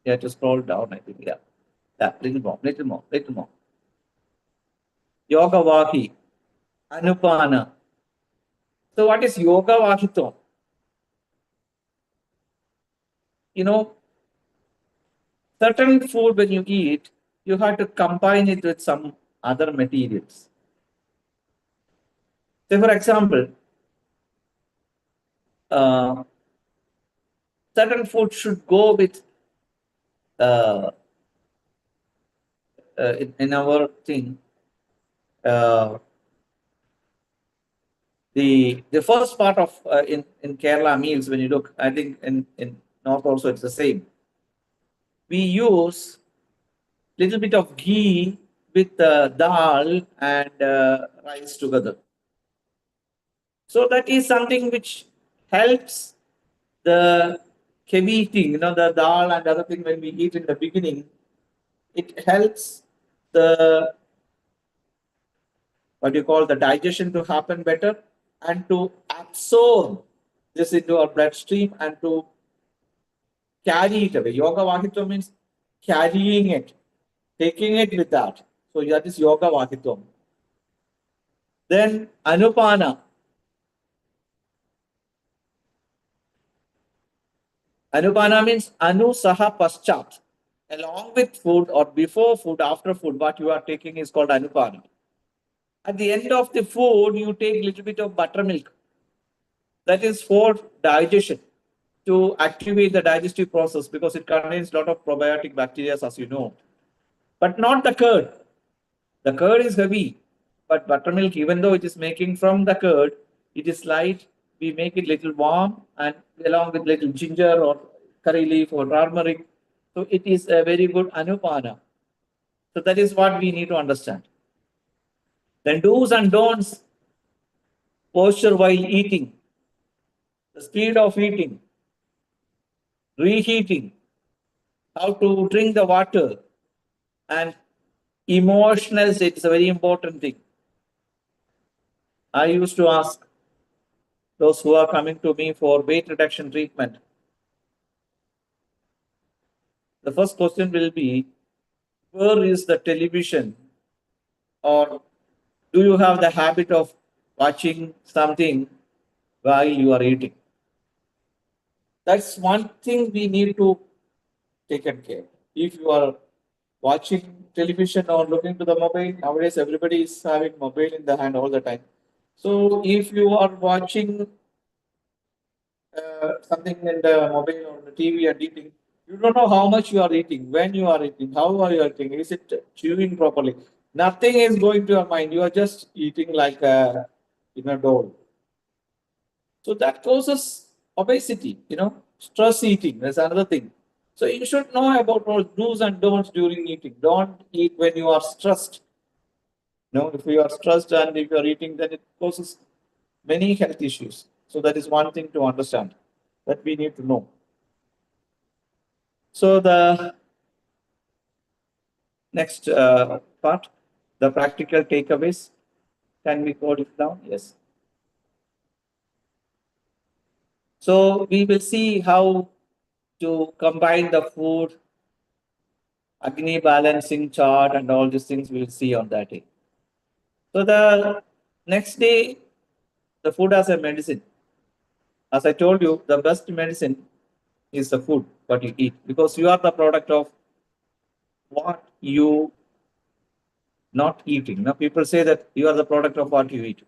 You have to scroll down, I think. Yeah. Yeah, little more, little more, little more. Yoga Vahi, Anupana. So what is Yoga Vahito? You know, certain food when you eat, you have to combine it with some other materials. Say, for example, uh, certain food should go with uh, in our thing. Uh, the first part of in Kerala meals when you look, I think in North also it's the same. We use little bit of ghee with dal and rice together. So that is something which helps the heavy eating, the dal and other thing when we eat in the beginning, it helps the what you call the digestion to happen better and to absorb this into our bloodstream and to carry it away. Yoga Vahitvam means carrying it, taking it with that. So that is Yoga Vahitvam. Then Anupana. Anupana means Anu Saha Paschat. Along with food or before food, after food, what you are taking is called Anupana. At the end of the food, you take a little bit of buttermilk. That is for digestion, to activate the digestive process because it contains a lot of probiotic bacteria, as you know. But not the curd. The curd is heavy, but buttermilk, even though it is making from the curd, it is light. We make it little warm and along with little ginger or curry leaf or turmeric. So it is a very good anupana. So that is what we need to understand. Then do's and don'ts, posture while eating, the speed of eating, reheating, how to drink the water, and emotional state is a very important thing. I used to ask those who are coming to me for weight reduction treatment. The first question will be, where is the television? Or do you have the habit of watching something while you are eating? That's one thing we need to take care. If you are watching television or looking to the mobile, nowadays everybody is having mobile in the hand all the time. So if you are watching something in the mobile or the TV and eating, you don't know how much you are eating, when you are eating, how are you eating, is it chewing properly? Nothing is going to your mind. You are just eating like a doll. So that causes obesity, stress eating. That's another thing. So you should know about all do's and don'ts during eating. Don't eat when you are stressed. If you are stressed and if you are eating, then it causes many health issues. So that is one thing to understand that we need to know. So the next part, the practical takeaways. Can we code it down? Yes. So we will see how to combine the food, Agni balancing chart, and all these things we'll see on that day. So the next day, the food as a medicine. As I told you, the best medicine is the food, what you eat, because you are the product of what you not eating. Now people say that you are the product of what you eat,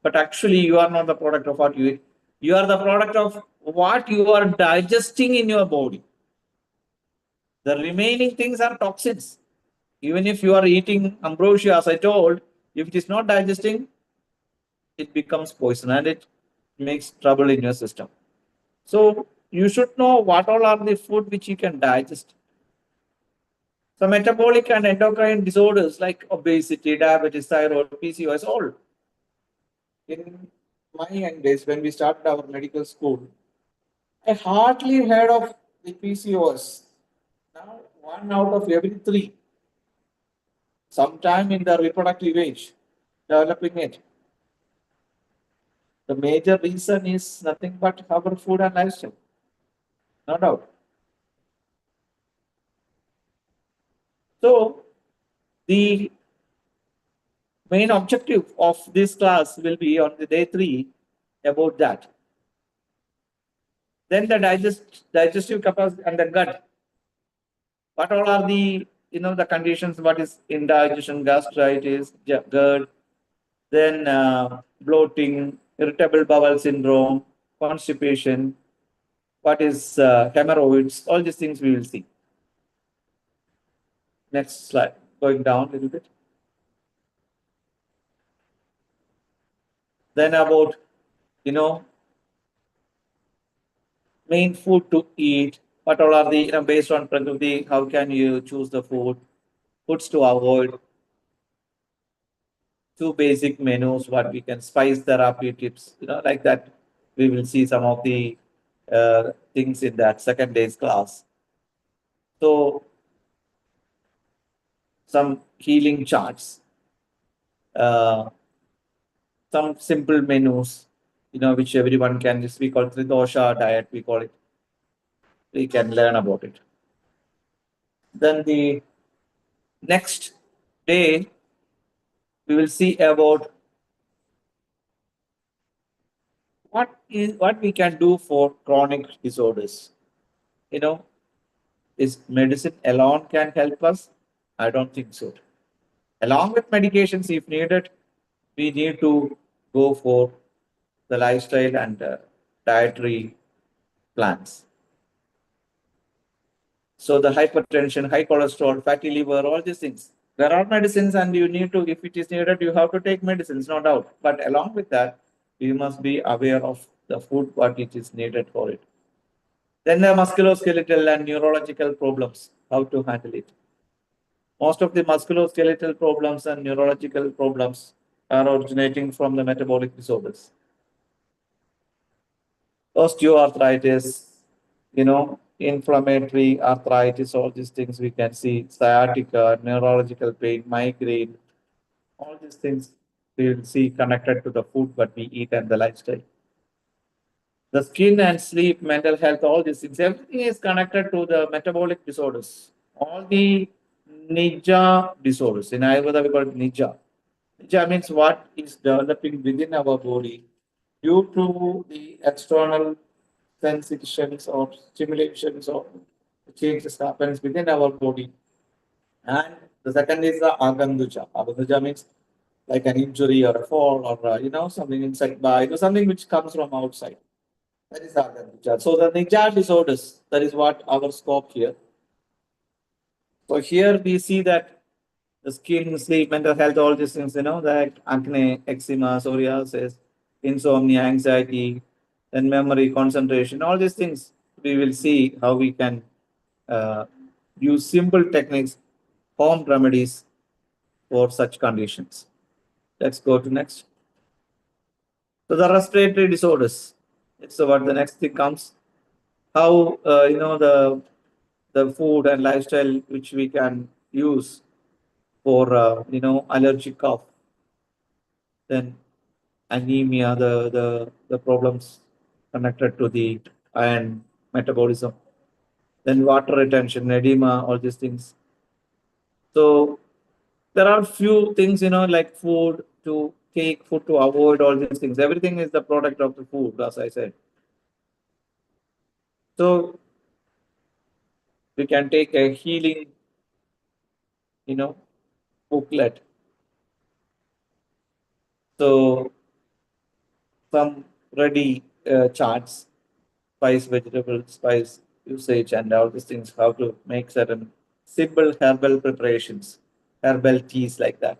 but actually you are not the product of what you eat. You are the product of what you are digesting in your body. The remaining things are toxins. Even if you are eating ambrosia, as I told, if it is not digesting, it becomes poison and it makes trouble in your system. So you should know what all are the food which you can digest. So metabolic and endocrine disorders like obesity, diabetes, thyroid, PCOS, all. In my young days, when we started our medical school, I hardly heard of the PCOS. Now, one out of every three, sometime in the reproductive age, developing it. The major reason is nothing but our food and lifestyle, no doubt. So, the main objective of this class will be on the day 3 about that. Then the digestive capacity and the gut. What all are the the conditions? What is indigestion, gastritis, GERD, then bloating, irritable bowel syndrome, constipation. What is hemorrhoids? All these things we will see. Next slide. Going down a little bit. Then about main food to eat. What all are the based on Prakriti? How can you choose the foods to avoid? Two basic menus, what we can spice therapy tips, like that. We will see some of the things in that second day's class. So some healing charts, uh, some simple menus, which everyone can just, we call it Tridosha diet, we call it, we can learn about it. Then the next day, we will see about what we can do for chronic disorders. You know, is medicine alone can help us? I don't think so. Along with medications, if needed, we need to go for the lifestyle and dietary plans. So the hypertension, high cholesterol, fatty liver, all these things. There are medicines, and you need to, if it is needed, you have to take medicines, no doubt. But along with that, we must be aware of the food what it is needed for it. Then the musculoskeletal and neurological problems, how to handle it. Most of the musculoskeletal problems and neurological problems are originating from the metabolic disorders. Osteoarthritis, inflammatory arthritis, all these things we can see, sciatica, neurological pain, migraine, all these things we will see connected to the food what we eat and the lifestyle. The skin and sleep, mental health, all these things, everything is connected to the metabolic disorders. All the Nija disorders. In Ayurveda, we call it Nija. Nija means what is developing within our body due to the external sensations or stimulations or changes happens within our body. And the second is the aganduja. Aganduja means like an injury or a fall or something inside by something which comes from outside. That is aganduja. So the nija disorders, that is what our scope here. So here we see that the skin, sleep, mental health, all these things, that acne, eczema, psoriasis, insomnia, anxiety, then memory, concentration, all these things, we will see how we can uh, use simple techniques, home remedies for such conditions. Let's go to next. So the respiratory disorders. So what the next thing comes, how the food and lifestyle which we can use for allergic cough, then anemia, the problems connected to the iron metabolism, then water retention, edema, all these things. So there are few things, like food to take, food to avoid, all these things. Everything is the product of the food, as I said. So we can take a healing, you know, booklet. So some ready charts, spice, vegetable, spice usage, and all these things, how to make certain simple herbal preparations, herbal teas like that.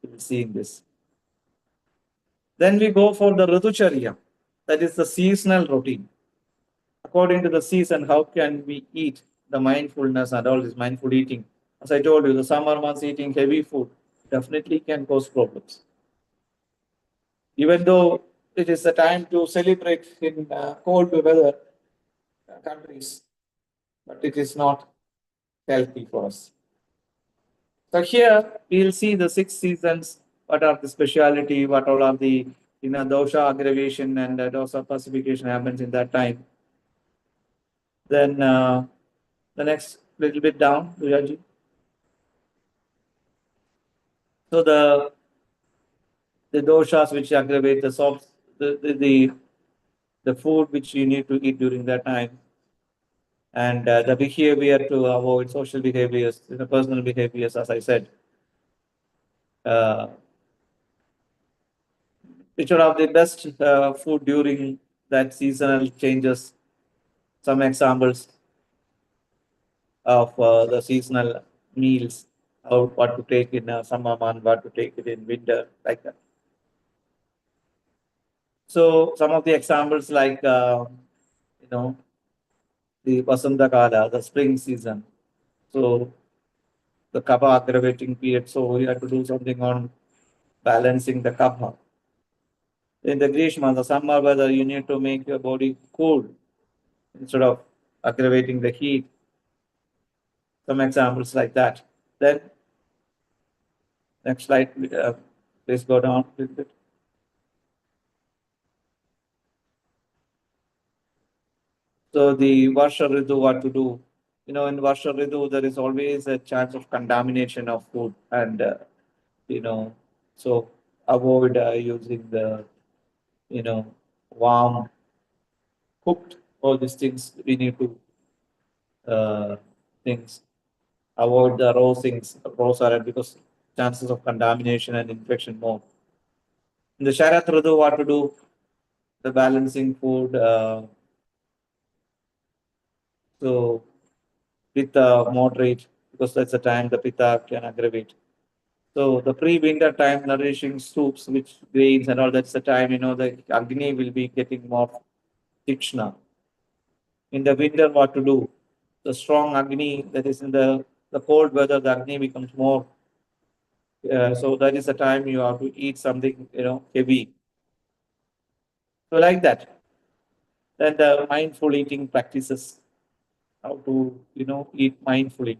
You will see in this. Then we go for the Ritucharya, that is the seasonal routine. According to the season, how can we eat the mindfulness and all this mindful eating? As I told you, the summer months eating heavy food definitely can cause problems. Even though it is a time to celebrate in cold weather countries, but it is not healthy for us. So here we'll see the 6 seasons. What are the speciality? What all are the dosha aggravation and dosha pacification happens in that time. Then the next little bit down, Vijaji. So the doshas which aggravate the soft the food which you need to eat during that time, and the behavior to avoid social behaviors, personal behaviors, as I said. Uh, which are of the best food during that seasonal changes? Some examples of the seasonal meals, or what to take in summer month, what to take it in winter, like that. So some of the examples like you know the Vasanta Kala, the spring season. So the kapha aggravating period. So we have to do something on balancing the kapha. In the Grishma, the summer weather, you need to make your body cool. instead of aggravating the heat. Some examples like that. Then next slide, please go down a little bit. So the Varsha Ritu, what to do? In Varsha Ritu, there is always a chance of contamination of food, and you know, so avoid using the you know warm cooked. All these things we need to things avoid the raw things, raw salad because chances of contamination and infection more. In the Sharat Ritu, what to do? The balancing food. So with moderate because that's the time the pitta can aggravate. So the pre-winter time, nourishing soups, which grains and all, that's the time, the Agni will be getting more tikshna. In the winter, what to do? The strong Agni, that is in the cold weather, the Agni becomes more. So that is the time you have to eat something, heavy. So like that. Then the mindful eating practices, how to, eat mindfully,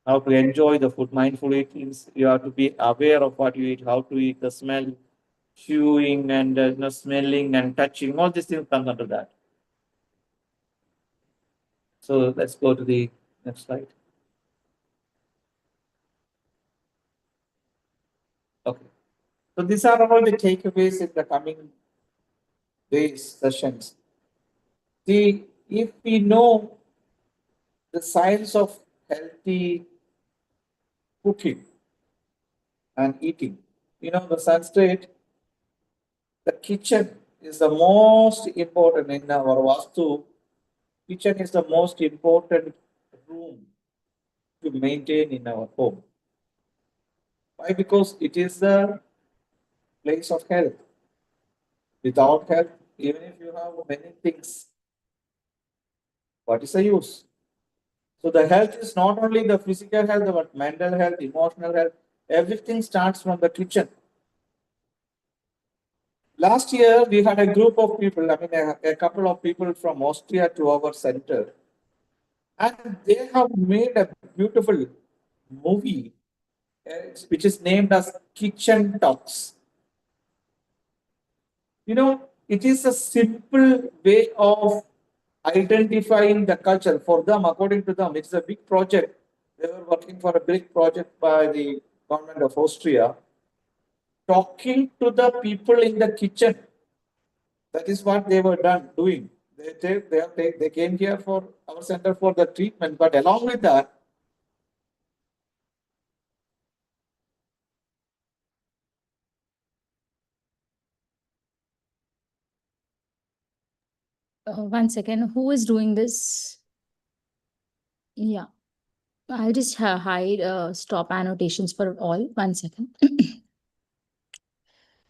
how to enjoy the food. Mindful eating, you have to be aware of what you eat, how to eat, the smell, chewing and smelling and touching, all these things come under that. So let's go to the next slide. Okay. So these are all the takeaways in the coming days sessions. See, if we know the science of healthy cooking and eating, the Sanskrit, the kitchen is the most important in our Vastu. Kitchen is the most important room to maintain in our home. Why? Because it is the place of health. Without health, even if you have many things, what is the use? So the health is not only the physical health, but mental health, emotional health. Everything starts from the kitchen. Last year, we had a group of people, I mean, a couple of people from Austria to our center, and they have made a beautiful movie, which is named as Kitchen Talks. It is a simple way of identifying the culture for them. According to them, it's a big project. They were working for a big project by the government of Austria, talking to the people in the kitchen. That is what they were doing. They came here for our center for the treatment, but along with that,
One second. Who is doing this? Yeah. I'll just hide stop annotations for all. One second.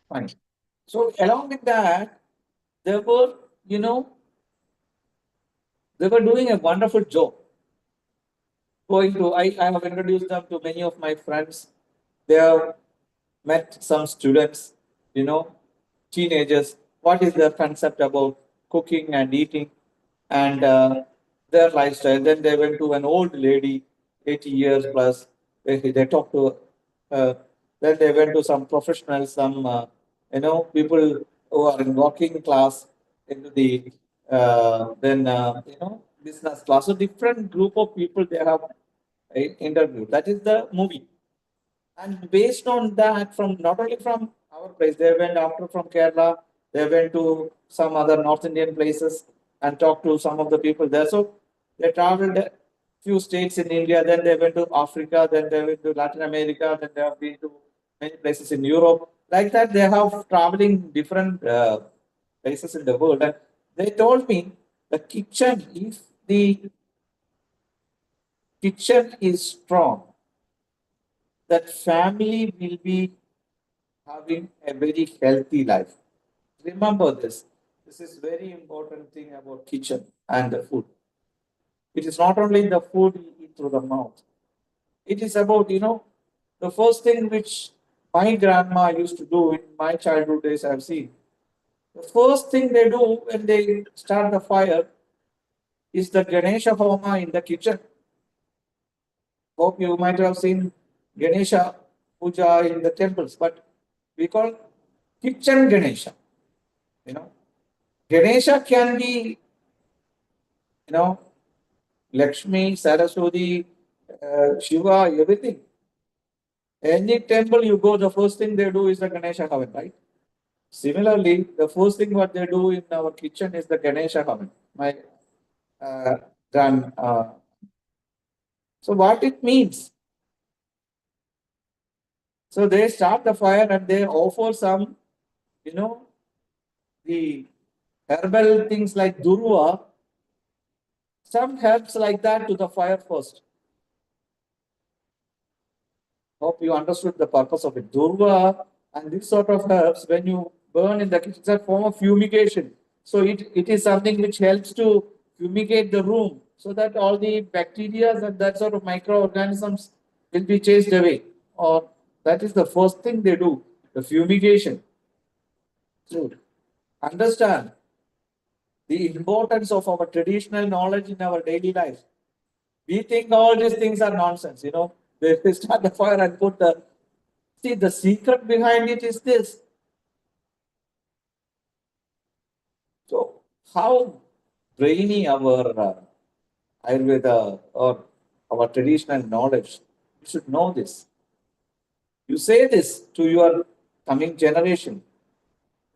fine. So along with that, they were, you know, they were doing a wonderful job. I have introduced them to many of my friends. They have met some students, you know, teenagers. What is their concept about cooking and eating and their lifestyle? Then they went to an old lady, 80 years plus. They talked to uh, then they went to some professionals, some people who are in working class into the business class. So different group of people they have interviewed. That is the movie. And based on that, from not only from our place, they went after from Kerala, they went to some other North Indian places and talked to some of the people there. So they traveled a few states in India, then they went to Africa, then they went to Latin America, then they have been to many places in Europe. Like that, they have traveling different places in the world. And they told me the kitchen, if the kitchen is strong, that family will be having a very healthy life. Remember this. This is very important thing about kitchen and the food. It is not only the food you eat through the mouth. It is about, the first thing which my grandma used to do in my childhood days I've seen. The first thing they do when they start the fire is the Ganesha Homa in the kitchen. Hope you might have seen Ganesha Puja in the temples, but we call kitchen Ganesha. You know, Ganesha can be, you know, Lakshmi, Saraswati, Shiva, everything. Any temple you go, the first thing they do is the Ganesha Havan, right? Similarly, the first thing what they do in our kitchen is the Ganesha Havan. My grand. So what it means? So they start the fire and they offer some, you know, the herbal things like durva, some herbs like that to the fire first. Hope you understood the purpose of it. Durva and this sort of herbs, when you burn in the kitchen, it's a form of fumigation. So it is something which helps to fumigate the room so that all the bacteria and that sort of microorganisms will be chased away. Or that is the first thing they do, the fumigation. So understand the importance of our traditional knowledge in our daily life. We think all these things are nonsense, you know. They start the fire and put the. See, the secret behind it is this. So, how brainy our Ayurveda or our traditional knowledge, you should know this. You say this to your coming generation.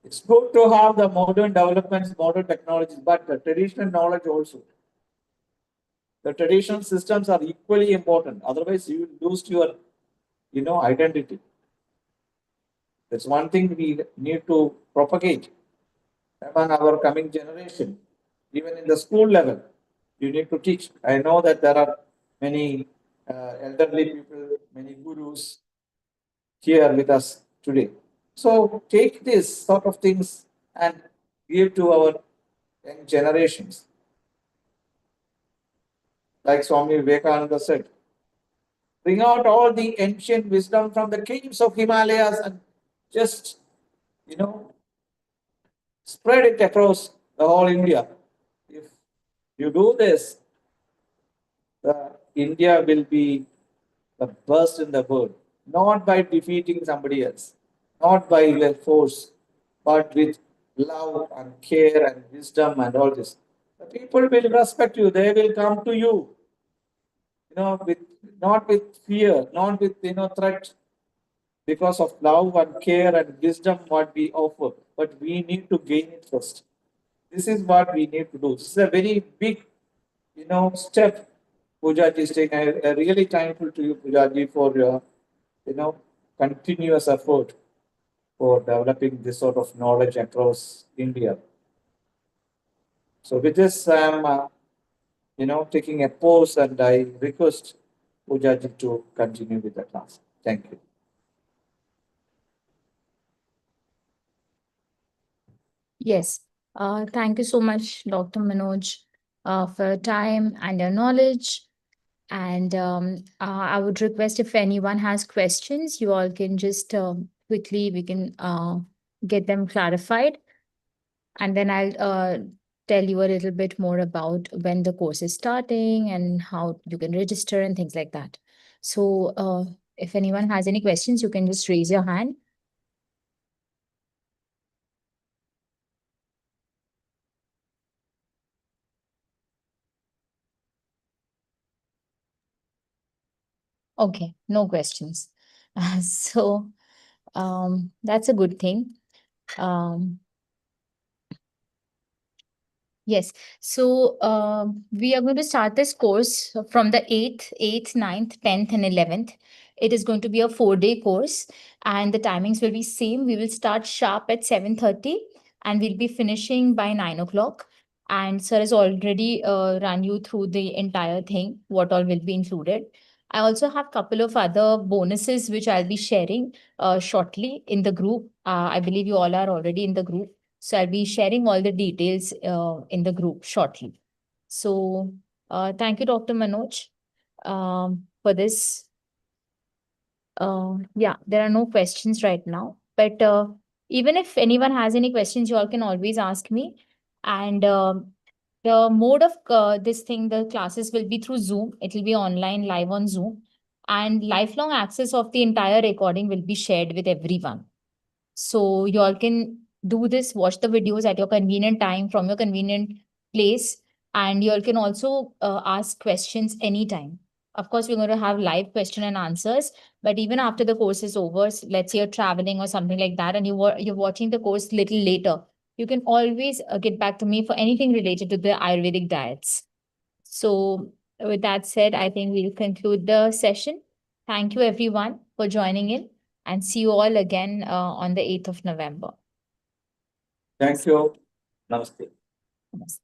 It's good to have the modern developments, modern technologies, but the traditional knowledge also. The traditional systems are equally important. Otherwise, you lose your, identity. That's one thing we need to propagate among our coming generation. Even in the school level, you need to teach. I know that there are many elderly people, many gurus here with us today. So take this sort of things and give to our young generations. Like Swami Vivekananda said, bring out all the ancient wisdom from the caves of Himalayas and just, you know, spread it across the whole India. If you do this, India will be the best in the world, not by defeating somebody else, not by their force, but with love and care and wisdom and all this. The people will respect you. They will come to you, with not with fear, not with threat, because of love and care and wisdom what we offer. But we need to gain it first. This is what we need to do. This is a very big, step Poojaji is taking. I really thankful to you, Poojaji, for your, continuous effort for developing this sort of knowledge across India. So with this, I'm, taking a pause and I request Poojaji to continue with the class. Thank you.
Yes. Thank you so much, Dr. Manoj, for your time and your knowledge. And I would request if anyone has questions, you all can just quickly, we can get them clarified. And then I'll tell you a little bit more about when the course is starting and how you can register and things like that. So if anyone has any questions, you can just raise your hand. Okay, no questions. So that's a good thing. Um, Yes. So we are going to start this course from the 8th, 9th, 10th, and 11th. It is going to be a 4-day course, and the timings will be same. We will start sharp at 7:30, and we'll be finishing by 9 o'clock. And sir has already run you through the entire thing, what all will be included. I also have a couple of other bonuses which I'll be sharing shortly in the group. I believe you all are already in the group. So I'll be sharing all the details in the group shortly. So thank you, Dr. Manoj, for this. Yeah, there are no questions right now. But Even if anyone has any questions, you all can always ask me. And the mode of this thing, the classes will be through Zoom. It will be online, live on Zoom, and lifelong access of the entire recording will be shared with everyone. So you all can do this, watch the videos at your convenient time from your convenient place, and you all can also ask questions anytime. Of course, we're going to have live question and answers, but even after the course is over, let's say you're traveling or something like that, and you're watching the course little later, you can always get back to me for anything related to the Ayurvedic diets. So, with that said, I think we'll conclude the session. Thank you, everyone, for joining in, and see you all again on the 8th of November.
Thank you. Namaste.
Namaste.